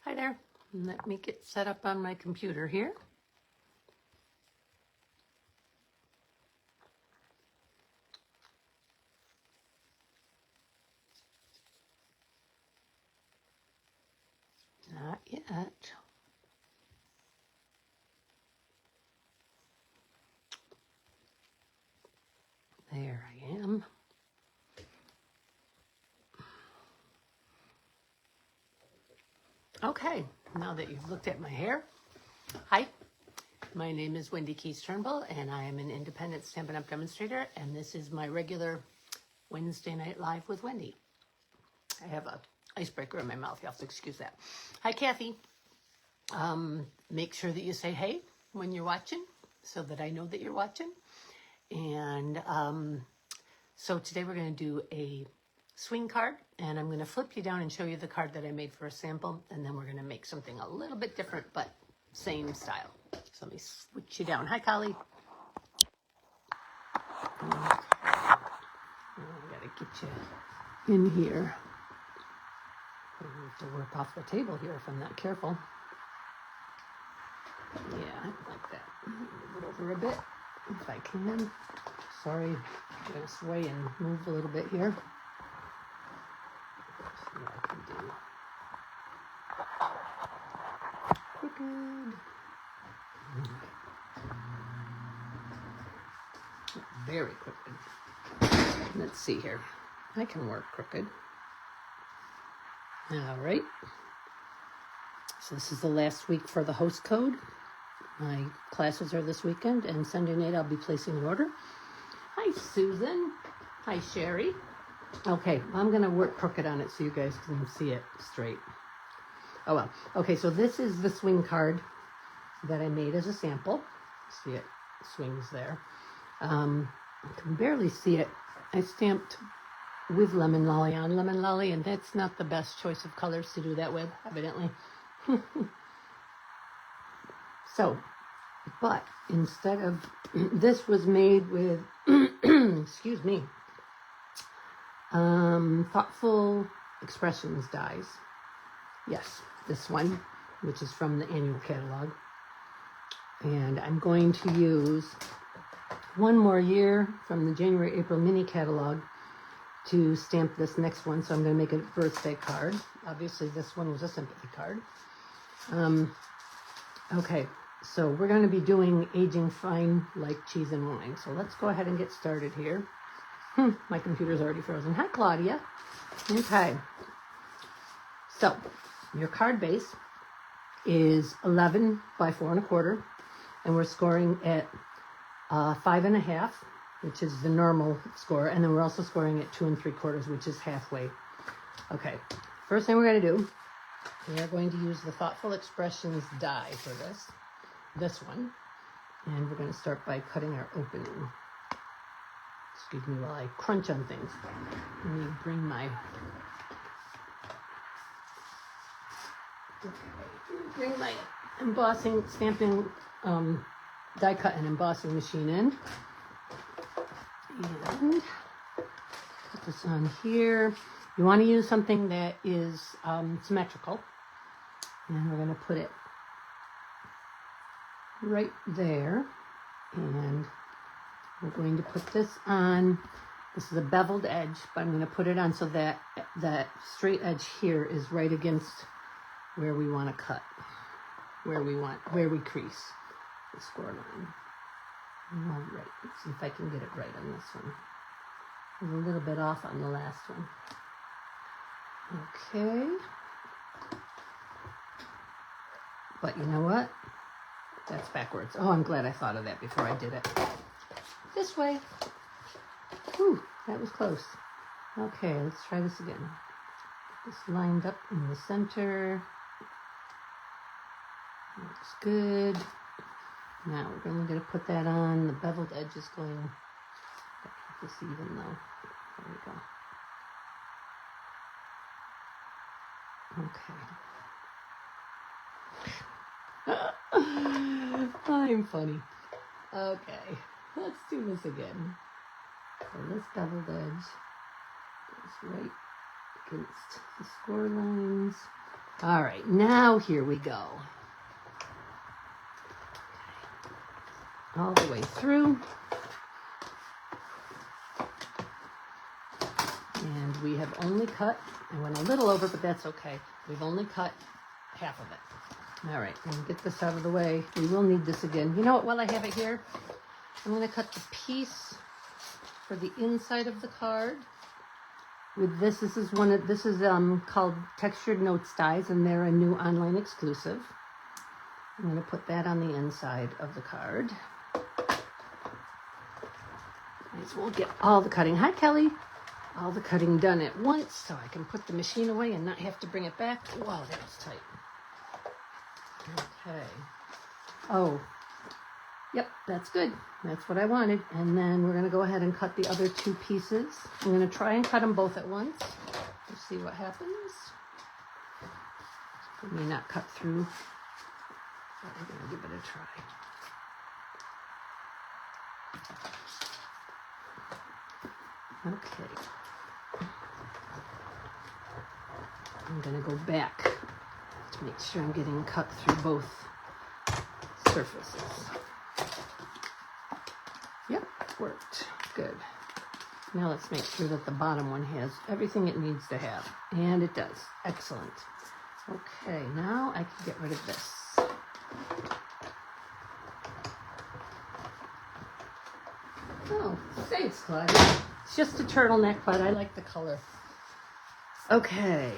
Hi there. Let me get set up on my computer here. Not yet. There I am. Okay, now that you've looked at my hair, hi, my name is Wendy Keys Turnbull, and I am an independent Stampin' Up! Demonstrator, and this is my regular Wednesday Night Live with Wendy. I have a icebreaker in my mouth. You have to excuse that. Hi, Kathy. Make sure that you say hey when you're watching so that I know that you're watching. And so today we're going to do a swing card, and I'm going to flip you down and show you the card that I made for a sample, and then we're going to make something a little bit different but same style. So let me switch you down. Hi, Collie. Okay. I got to get you in here. I have to work off the table here if I'm not careful. Yeah, like that. Move it over a bit if I can. Sorry, I'm going to sway and move a little bit here. See what I can do. Crooked. Very crooked. Let's see here. I can work crooked. All right. So this is the last week for the host code. My classes are this weekend, and Sunday night I'll be placing an order. Hi, Susan. Hi, Sherry. Okay, I'm going to work crooked on it so you guys can see it straight. Oh, well. Okay, so this is the swing card that I made as a sample. See it swings there. I can barely see it. I stamped with Lemon Lolly on Lemon Lolly, and that's not the best choice of colors to do that with, evidently. So, but instead of, this was made with, excuse me, Thoughtful Expressions dies. Yes, this one, which is from the annual catalog. And I'm going to use one more year from the January-April mini catalog to stamp this next one. So I'm going to make a birthday card. Obviously, this one was a sympathy card. Okay, so we're going to be doing Aging Fine Like Cheese and Wine. So let's go ahead and get started here. My computer's already frozen. Hi, Claudia. Okay. So your card base is 11 by 4 1/4, and we're scoring at 5 1/2, which is the normal score, and then we're also scoring at 2 3/4, which is halfway. Okay. First thing we're going to do, we are going to use the Thoughtful Expressions die for this one, and we're going to start by cutting our opening. Excuse me while I crunch on things. Let me bring my embossing, stamping, die cut and embossing machine in. And put this on here. You want to use something that is symmetrical. And we're going to put it right there. And we're going to put this on. This is a beveled edge, but I'm going to put it on so that that straight edge here is right against where we want to cut, where we crease the score line. All right, let's see if I can get it right on this one. I'm a little bit off on the last one. Okay. But you know what? That's backwards. Oh, I'm glad I thought of that before I did it. This way. Whew, that was close. Okay, let's try this again. This lined up in the center. Looks good. Now we're going to put that on. The beveled edge is going to keep this even though. There we go. Okay. I'm funny. Okay, let's do this again. So this beveled edge goes right against the score lines. All right, now here we go. All the way through. And we have only cut, I went a little over, but that's okay. We've only cut half of it. All right, and get this out of the way. We will need this again. You know what, while I have it here, I'm going to cut the piece for the inside of the card with this. This is called Textured Notes Dies, and they're a new online exclusive. I'm going to put that on the inside of the card. Might as well get all the cutting. Hi, Kelly. All the cutting done at once so I can put the machine away and not have to bring it back. Wow, that was tight. Okay. Oh, yep, that's good. That's what I wanted. And then we're going to go ahead and cut the other two pieces. I'm going to try and cut them both at once. Let's see what happens. It may not cut through, but we're going to give it a try. Okay. I'm going to go back to make sure I'm getting cut through both surfaces. Yep, worked. Good. Now let's make sure that the bottom one has everything it needs to have. And it does. Excellent. Okay, now I can get rid of this. Oh, thanks, Claudia. It's just a turtleneck, but I like the color. Okay,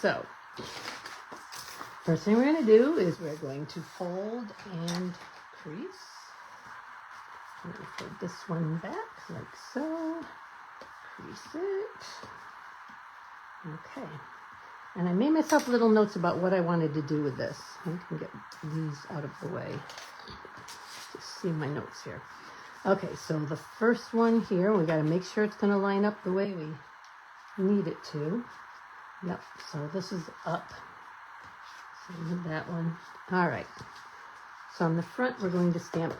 so first thing we're going to do is we're going to fold and crease. I'm going to fold this one back like so. Crease it. Okay. And I made myself little notes about what I wanted to do with this. I can get these out of the way. Just see my notes here. Okay, so the first one here, we got to make sure it's going to line up the way we need it to. Yep, so this is up. So we need that one. All right. So on the front, we're going to stamp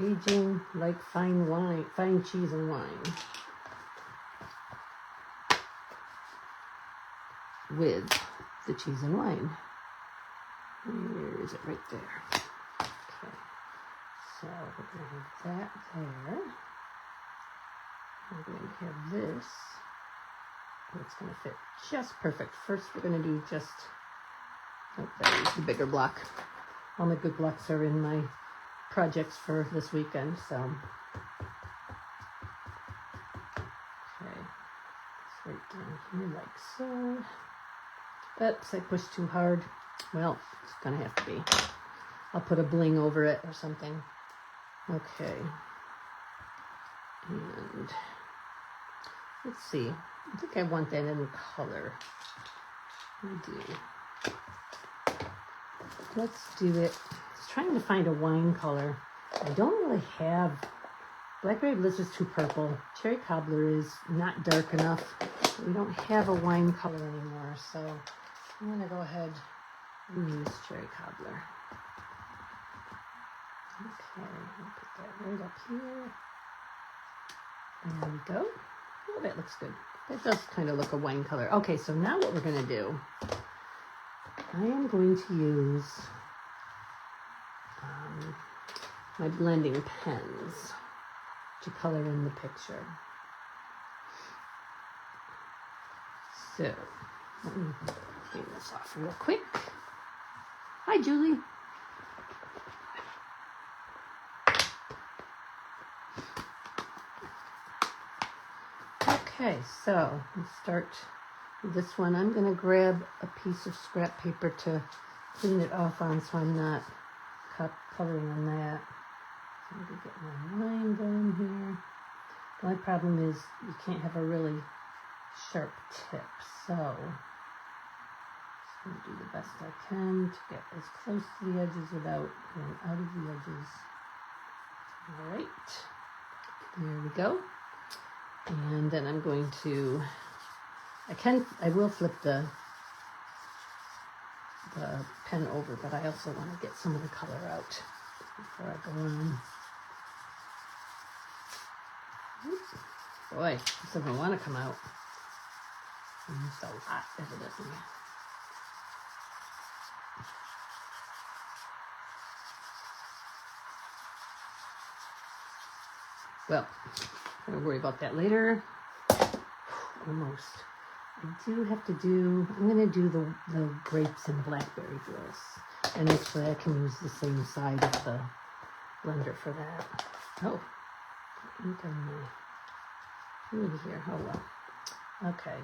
aging like fine wine, fine cheese and wine with the cheese and wine. Where is it? Right there. Okay. So we're going to have that there. We're going to have this. It's going to fit just perfect. First, we're going to do just, oh, that is the bigger block. All my good blocks are in my projects for this weekend, so. Okay, it's right down here like so. Oops, I pushed too hard. Well, it's going to have to be. I'll put a bling over it or something. Okay. And let's see. I think I want that in color. I do. Let's do it. I was trying to find a wine color. I don't really have. Blackberry Bliss is too purple. Cherry Cobbler is not dark enough. We don't have a wine color anymore, so I'm going to go ahead and use Cherry Cobbler. Okay, I'll put that right up here. There we go. Oh, that looks good. That does kind of look a wine color. Okay, so now what we're going to do, I am going to use my blending pens to color in the picture. So, let me clean this off real quick. Hi, Julie. Okay, so let's start with this one. I'm going to grab a piece of scrap paper to clean it off on so I'm not coloring on that. So I'm going to get my line going here. The only problem is you can't have a really sharp tip, so I'm just going to do the best I can to get as close to the edges without going out of the edges. All right, there we go. And then I'm going to, I will flip the pen over, but I also want to get some of the color out before I go on. Boy, this doesn't want to come out. It's so hot as it is in here. Well, I'm gonna worry about that later. Almost. I'm gonna do the grapes and blackberry for this. And actually I can use the same side of the blender for that. Oh, ink on my in here. Oh well. Okay.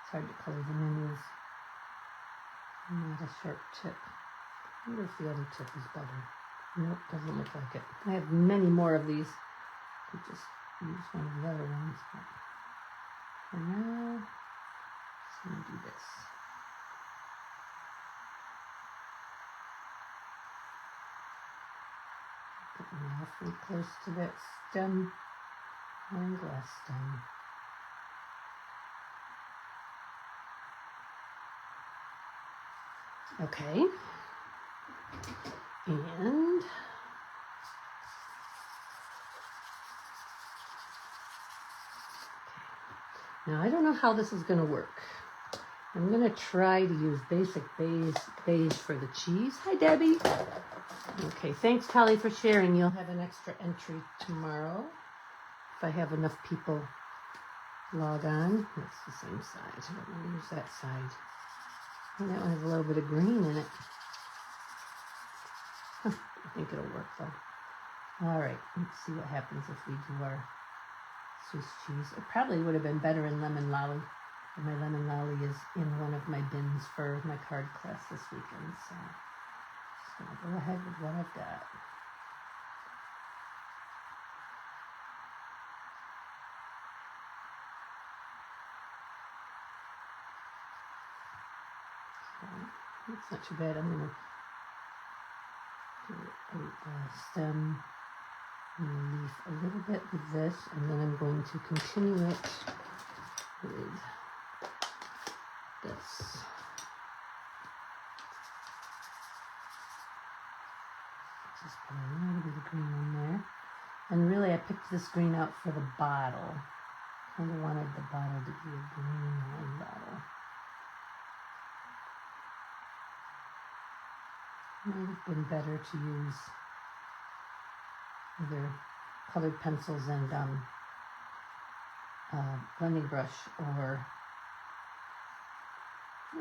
It's hard to color them in with not a sharp tip. I wonder if the other tip is better. Nope, doesn't look like it. I have many more of these. I just use one of the other ones. But for now, just going to do this. Getting awfully close to that stem, wine glass stem. Okay. And now I don't know how this is going to work. I'm going to try to use basic beige for the cheese. Hi, Debbie. Okay, thanks, Polly, for sharing. You'll have an extra entry tomorrow if I have enough people log on. That's the same side. I don't want to use that side. Oh, that one has a little bit of green in it. I think it'll work, though. All right, let's see what happens if we do our Swiss cheese. It probably would have been better in lemon lolly. My lemon lolly is in one of my bins for my card class this weekend, so just going to go ahead with what I've got. Okay, that's not too bad. I'm going to do a stem and a leaf a little bit with this, and then I'm going to continue it with this. Just put a little bit of green in there. And really I picked this green out for the bottle. Kind of wanted the bottle to be a green wine bottle. Might have been better to use either colored pencils and blending brush, or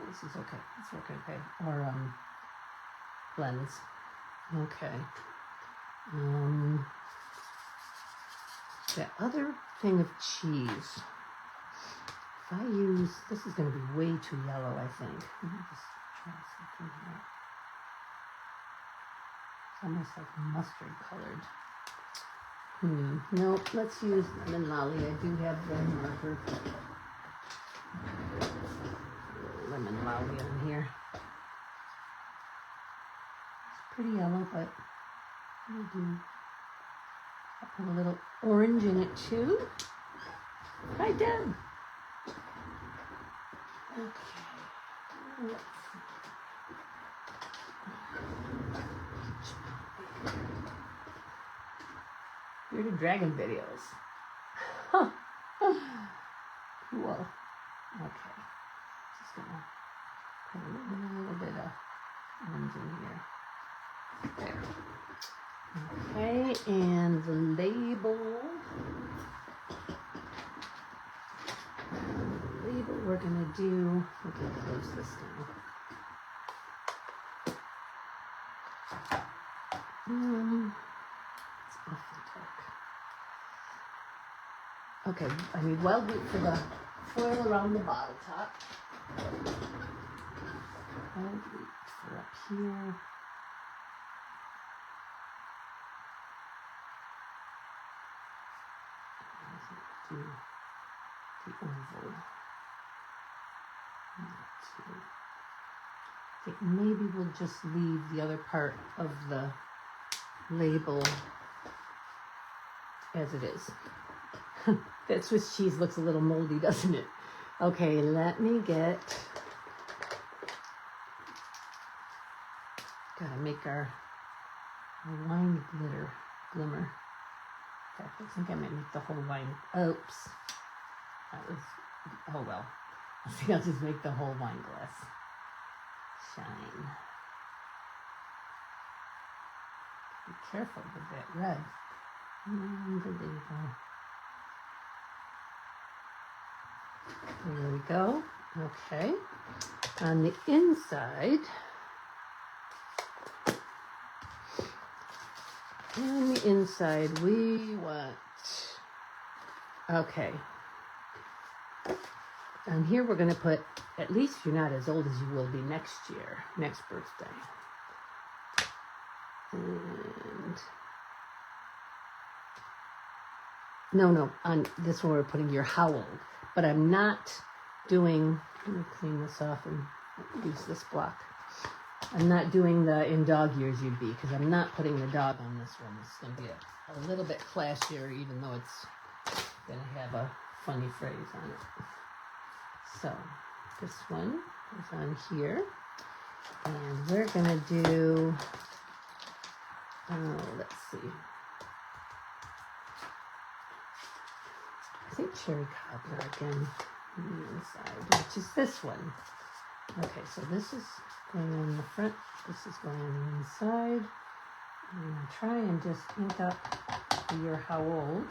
this is okay. It's working okay. Or blends. Okay. That other thing of cheese. If I use, this is going to be way too yellow, I think. Let me just try something here. It's almost like mustard colored. No, let's use lemon lolly. I do have the marker. Lemon lolly on here. It's pretty yellow, but I'll put a little orange in it too. Hi, Deb. Okay. Bearded dragon videos. Huh. Cool. Okay. Just gonna put a little bit of orange in here. There. Okay, and the label. We're gonna do. We can close this down. It's awfully dark. Okay, I need wild wheat for the foil around the bottle top. Wild wheat for up here. Do the oval. I think maybe we'll just leave the other part of the label as it is. That Swiss cheese looks a little moldy, doesn't it? Okay, let me get, gotta make our wine glimmer. In fact, I think I might make the whole wine. Oops. That was, oh well. I think I'll just make the whole wine glass shine. Be careful with that red. And there you go. There we go. Okay. On the inside, we want, okay. On here we're going to put, at least you're not as old as you will be next year, next birthday. And no, on this one we're putting your how old. But I'm not doing, let me clean this off and use this block. I'm not doing the in dog years you'd be, because I'm not putting the dog on this one. It's going to be a little bit classier, even though it's going to have a funny phrase on it. So this one is on here. And we're going to do, let's see. I think cherry cobbler again on the inside, which is this one. Okay, so this is going on the front, this is going on the inside. I'm going to try and just ink up the year how old.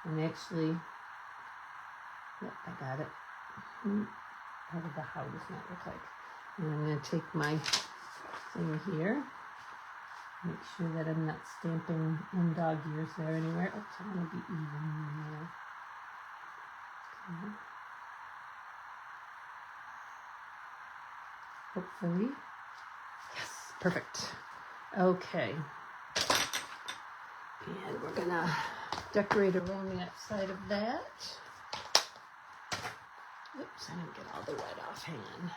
And actually, yep, I got it. How did the how does not look like? And I'm going to take my thing here, make sure that I'm not stamping in dog years there anywhere. Oops, I want to be even there. Okay. Hopefully. Yes, perfect. Okay. And we're gonna decorate around the outside of that. Oops, I didn't get all the red off. Hang on.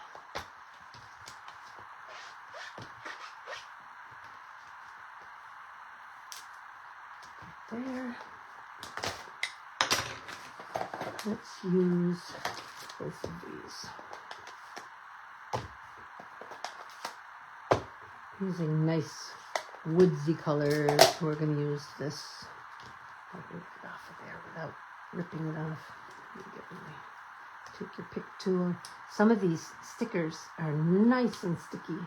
There. Let's use both of these. Using nice woodsy colors, we're going to use this. I'll rip it off of there without ripping it off. Take your pick tool. Some of these stickers are nice and sticky.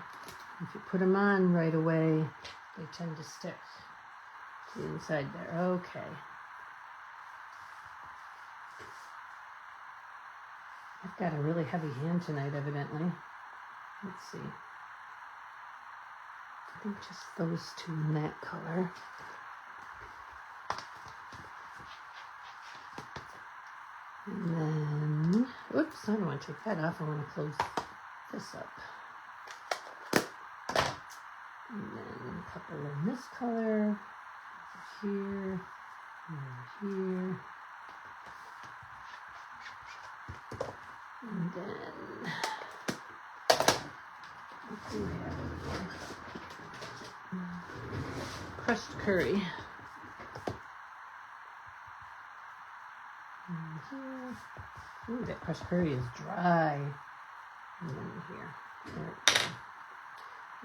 If you put them on right away, they tend to stick to the inside there. Okay. I've got a really heavy hand tonight, evidently. Let's see. I think just those two in that color. And then, oops, I don't want to take that off. I want to close this up. And then a couple in this color. Here, and here. And then, what do we have here? Crushed curry. And here. Ooh, that crushed curry is dry. And then here. There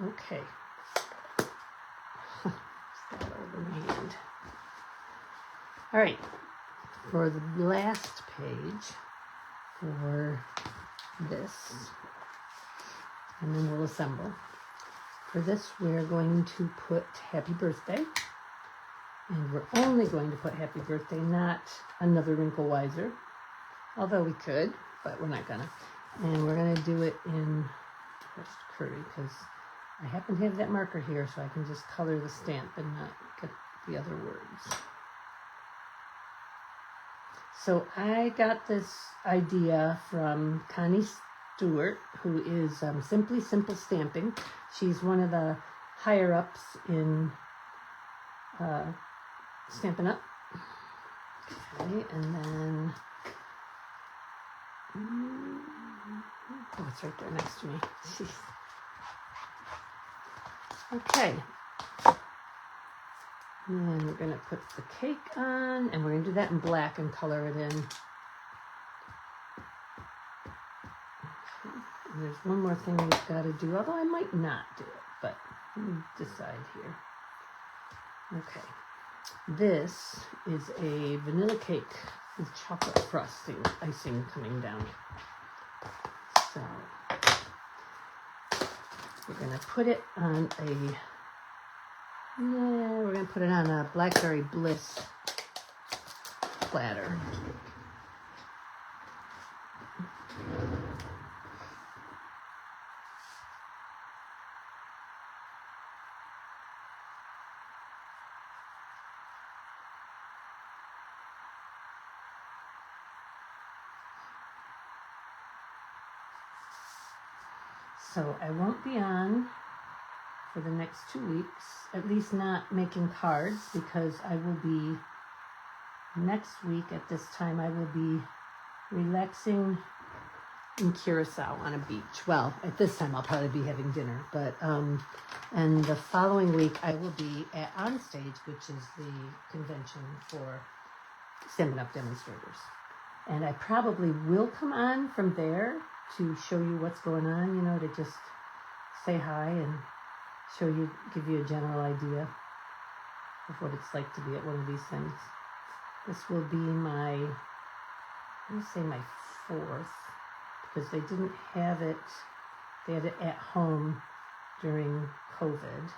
we go. Okay. That over my hand. All right. For the last page, for this, and then we'll assemble. For this, we're going to put happy birthday, and we're only going to put happy birthday, not another wrinkle wiser, although we could, but we're not gonna. And we're gonna do it in crushed curry, because I happen to have that marker here, so I can just color the stamp and not get the other words. So I got this idea from Connie Stewart, who is Simply Simple Stamping. She's one of the higher ups in Stampin' Up. Okay, and then, oh, it's right there next to me. Jeez. Okay. And we're going to put the cake on, and we're going to do that in black and color it in. Okay. And there's one more thing we've got to do, although I might not do it, but let me decide here. Okay. This is a vanilla cake with chocolate frosting, icing coming down. So we're going to put it on a Blackberry Bliss platter. So I won't be on for the next 2 weeks, at least not making cards, because I will be, next week at this time, I will be relaxing in Curacao on a beach. Well, at this time I'll probably be having dinner, but, and the following week I will be at Onstage, which is the convention for stand-up demonstrators. And I probably will come on from there to show you what's going on, you know, to just say hi and show you, give you a general idea of what it's like to be at one of these things. This will be my, let me say my 4th, because they didn't have it, they had it at home during COVID.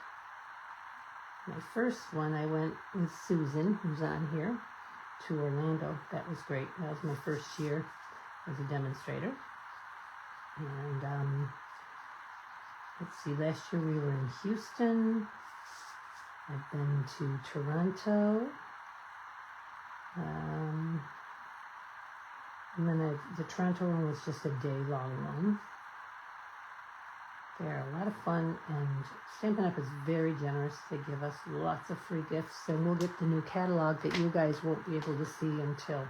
My first one, I went with Susan, who's on here, to Orlando. That was great. That was my first year as a demonstrator. And let's see, last year we were in Houston. I've been to Toronto. And then the Toronto one was just a day-long one. They're a lot of fun, and Stampin' Up! Is very generous. They give us lots of free gifts, and we'll get the new catalog that you guys won't be able to see until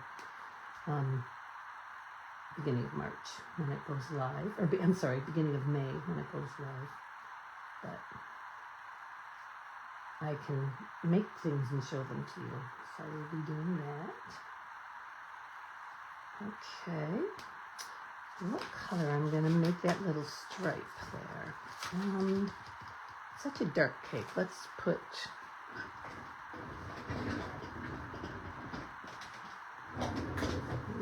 beginning of March when it goes live. Or, I'm sorry, beginning of May when it goes live. But I can make things and show them to you. So we'll be doing that. Okay. What color I'm going to make that little stripe there? Such a dark cake. Let's put...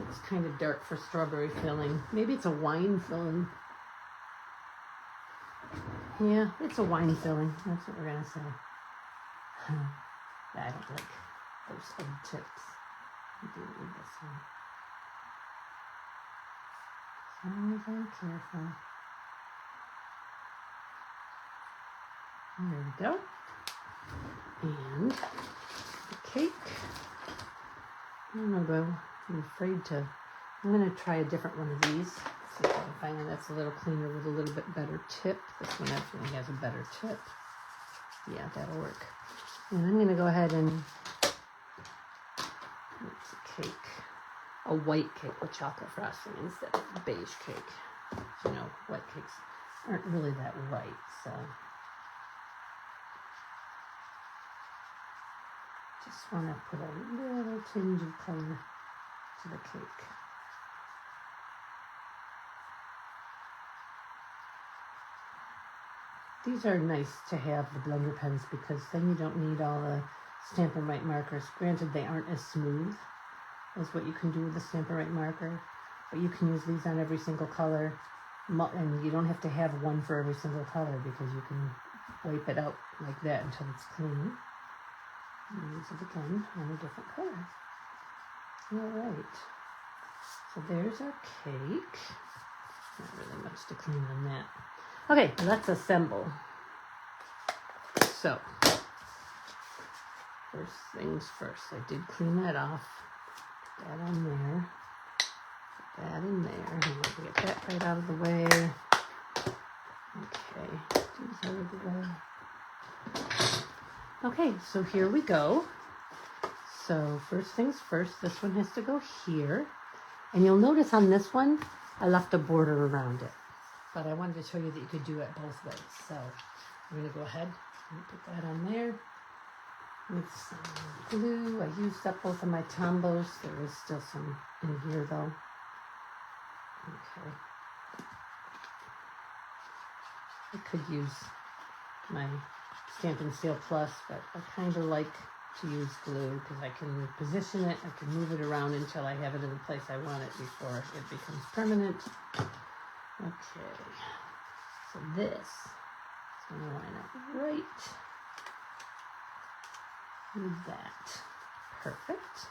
It's kind of dark for strawberry filling. Maybe it's a wine filling. Yeah, it's a wine filling. That's what we're going to say. I don't like those old tips. I do need this one. As long as I'm careful. There we go. And the cake. I don't know, though. I'm afraid to. I'm going to try a different one of these. See if I can find one that's a little cleaner with a little bit better tip. This one actually has a better tip. Yeah, that'll work. And I'm going to go ahead and. It's a cake. A white cake with chocolate frosting instead of a beige cake. You know, white cakes aren't really that white, so just want to put a little tinge of color to the cake. These are nice to have, the blender pens, because then you don't need all the Stampin' Right markers. Granted, they aren't as smooth as what you can do with the Stampin' Right marker, but you can use these on every single color, and you don't have to have one for every single color, because you can wipe it out like that until it's clean. And use it again on a different color. Alright, so there's our cake. Not really much to clean on that. Okay, let's assemble. So, first things first, I did clean that off. Put that on there. Put that in there. I'm going to get that right out of the way. Okay, these out of the way. Okay, so here we go. So first things first, this one has to go here. And you'll notice on this one, I left a border around it. But I wanted to show you that you could do it both ways. So I'm going to go ahead and put that on there with some glue. I used up both of my Tombos. There is still some in here though. Okay. I could use my Stampin' Seal Plus, but I kind of like to use glue because I can position it, I can move it around until I have it in the place I want it before it becomes permanent. Okay, so this is going to line up right with that. Perfect.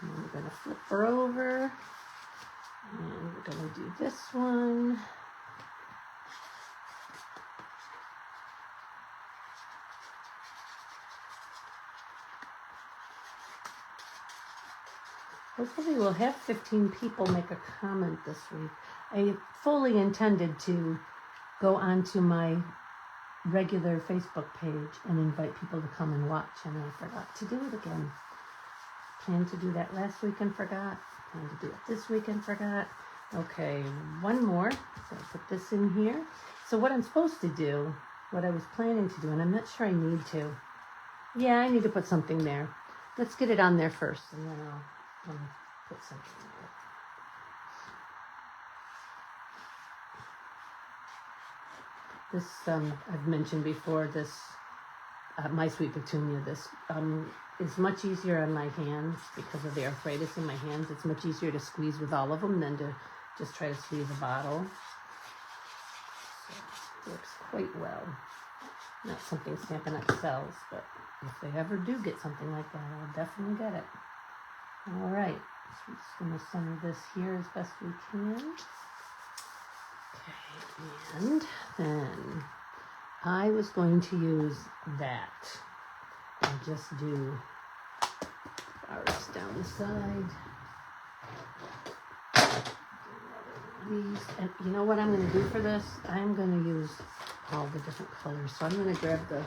And then we're going to flip her over, and we're going to do this one. Hopefully we'll have 15 people make a comment this week. I fully intended to go onto my regular Facebook page and invite people to come and watch, and I forgot to do it again. Planned to do that last week and forgot. Planned to do it this week and forgot. Okay, one more. So I put this in here. So what I'm supposed to do, what I was planning to do, and I'm not sure I need to. Yeah, I need to put something there. Let's get it on there first, and then I'll put something there. This, I've mentioned before, this My Sweet Petunia, this is much easier on my hands because of the arthritis in my hands. It's much easier to squeeze with all of them than to just try to squeeze a bottle. So it works quite well. Not something Stampin' Up! Sells, but if they ever do get something like that, I'll definitely get it. All right, so we're just going to center this here as best we can. Okay, and then I was going to use that and just do flowers down the side. These, and you know what I'm going to do for this? I'm going to use all the different colors. So I'm going to grab the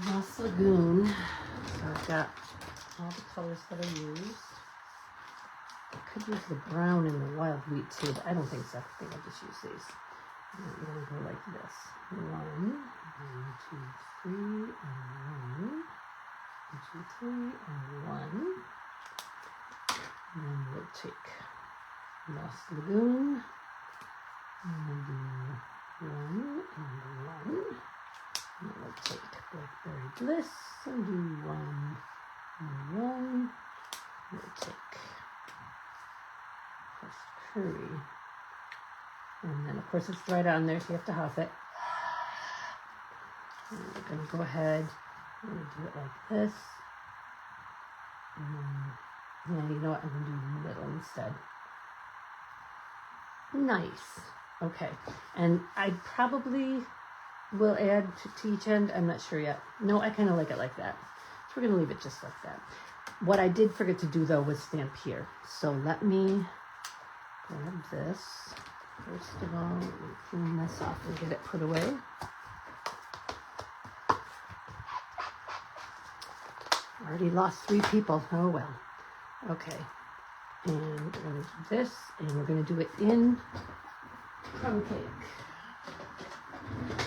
Moss Lagoon. So I've got all the colors that I used. I could use the brown and the wild wheat too, but I don't think so. I think I'll just use these. And I'm going to go like this. 1, 2, 3, and 1. 1, 2, 3, and 1. And then we'll take Moss Lagoon. And we'll do 1 and 1. And then we'll take Blackberry Bliss and do 1 and 1. We'll take Crushed Curry. And then, of course, it's right on there, so you have to huff it. And we're going to go ahead and do it like this. And then, yeah, you know what? I'm going to do the middle instead. Nice. Okay. And I probably will add to each end. I'm not sure yet. No, I kind of like it like that. So we're going to leave it just like that. What I did forget to do, though, was stamp here. So let me grab this. First of all, let me clean this off and get it put away. Already lost 3 people. Oh, well. Okay. And we're going to do this, and we're going to do it in crumb cake.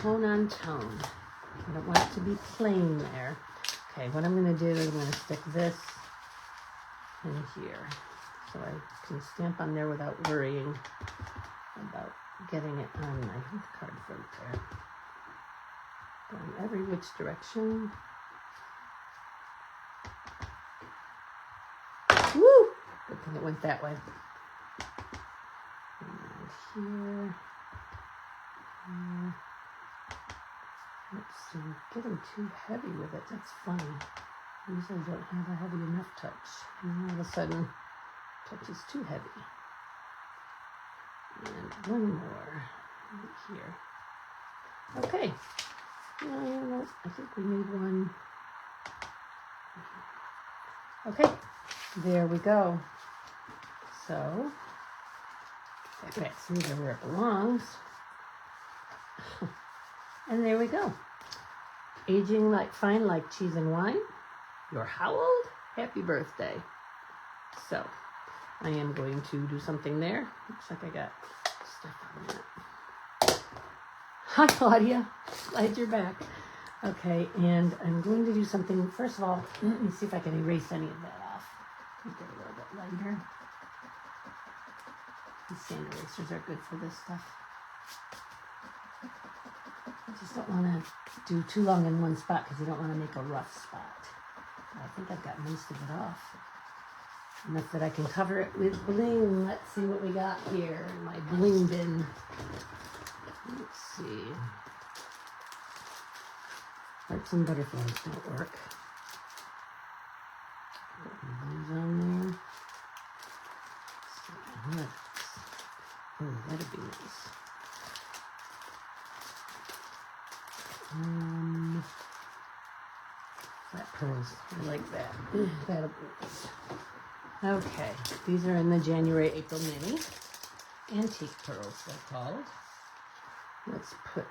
Tone on tone. I don't want it to be plain there. Okay, what I'm going to do is I'm going to stick this in here so I can stamp on there without worrying about getting it on my card front there. Going every which direction. Woo! Good thing it went that way. And here. Let's see, getting too heavy with it. That's funny. Usually don't have a heavy enough touch. And all of a sudden, touch is too heavy. And one more right here. Okay. No, I think we need one. Okay. There we go. So, get back through where it belongs. And there we go. Aging like fine like cheese and wine. You're how old? Happy birthday. So, I am going to do something there. Looks like I got stuff on that. Hi, Claudia. Glad you're back. Okay, and I'm going to do something. First of all, let me see if I can erase any of that off. Make it a little bit lighter. These sand erasers are good for this stuff. I just don't want to do too long in one spot because you don't want to make a rough spot. I think I've got most of it off. Enough that I can cover it with bling. Let's see what we got here in my bling bin. Let's see. Hearts and butterflies don't work. Put these on there. Let's see. Oh, that'd be nice. Flat pearls. I like that. That'll be nice. Okay, these are in the January, April mini. Antique pearls, they're called. Let's put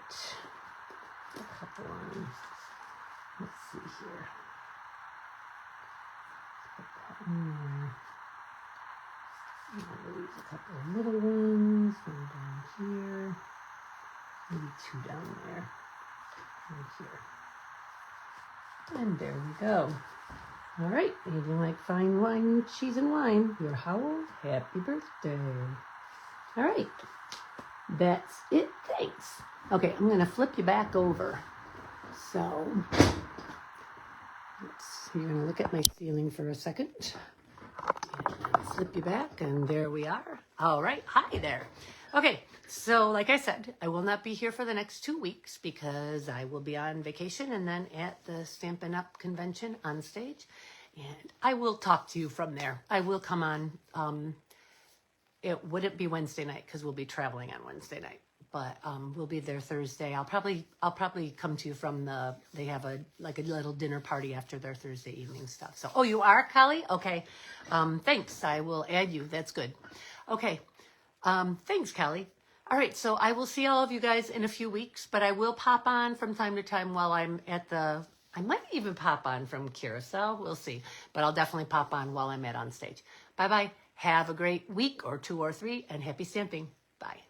a couple on. Let's see here. Put that in there. I'll leave a couple of little ones. One down here. Maybe two down there. Right here. And there we go. All right, aging like fine wine, cheese and wine. You're how old? Happy birthday. All right, that's it. Thanks. Okay, I'm going to flip you back over. So, you're going to look at my ceiling for a second. And flip you back, and there we are. All right, hi there. Okay, so like I said, I will not be here for the next 2 weeks because I will be on vacation and then at the Stampin' Up! Convention on stage. And I will talk to you from there. I will come on. It wouldn't be Wednesday night because we'll be traveling on Wednesday night. But we'll be there Thursday. I'll probably come to you from they have a little dinner party after their Thursday evening stuff. So, oh, you are, Callie? Okay. Thanks. I will add you. That's good. Okay. Thanks, Callie. All right, so I will see all of you guys in a few weeks, but I will pop on from time to time while I'm at I might even pop on from Curacao. We'll see, but I'll definitely pop on while I'm on stage. Bye-bye. Have a great week or 2 or 3, and happy stamping. Bye.